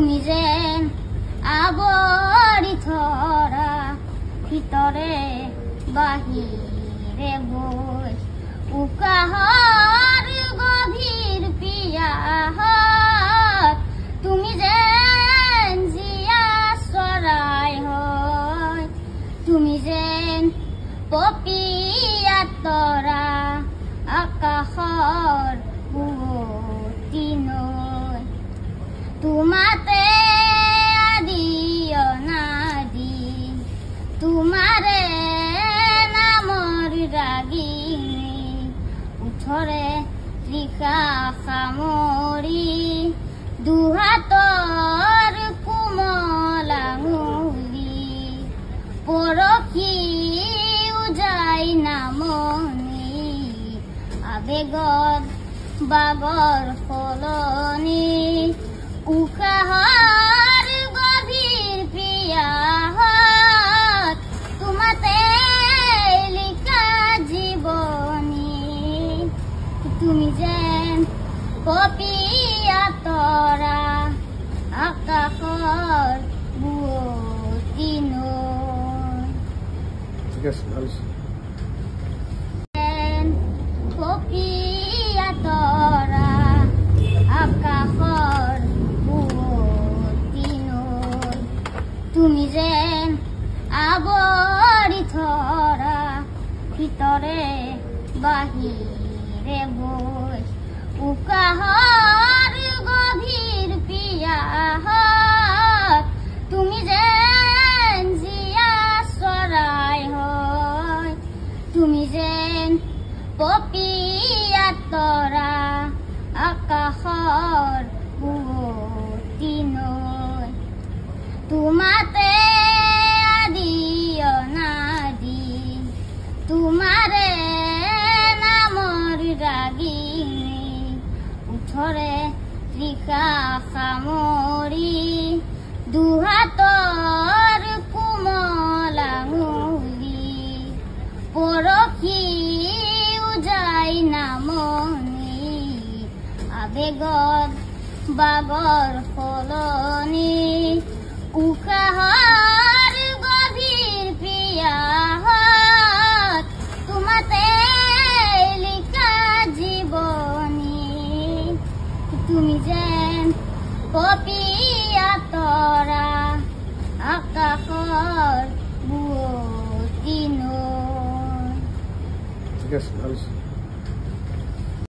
তুমি যেন আবৰি ধৰা ভিতৰে বাহিৰে বৈ উকাহৰ গভীৰ পিয়াহত তুমি যেন জীয়া চৰাই হয় তুমি যেন পপীয়া তৰা আকাশৰ বুৱতী নৈ তোমাতে আদি অনাদি তোমাৰে নামৰ ৰাগিনী উঠৰে ত্ৰিকা সামৰি দুহাতৰ কোমল আঙুলি পৰখি উজাই নামনি আবেগত বাগৰ সলনি উশাহৰ গভীৰ পিয়াহত তোমাতে লিখা জীৱনী তুমি যেন পপীয়া তৰা আকাশৰ বুৱতী নৈ ঠিক আছে পপীয়া তৰা আকাশৰ বুৱতী নৈ তুমি যেন আৱৰি ধৰা ভিতৰে বাহিৰে বৈ উকাহৰ গভীৰ পিয়াহত তুমি যেন জীয়া চৰাই হয় তুমি যেন পপীয়া তৰা আকাশৰ বুৱতী নৈ তোমাতে আদি অনাদি তোমাৰে নামৰ ৰাগিনী উঠৰে ত্ৰিকা সামৰি দুহাতৰ কোমল আঙুলি পৰখি উজাই নামনি আবেগত বাগৰ সলনি উশাহৰ গভীৰ পিয়াহত তোমাতে লিখা জীৱনী তুমি যেন পপীয়া তৰা আকাশৰ বুৱতী নৈ ঠিক আছে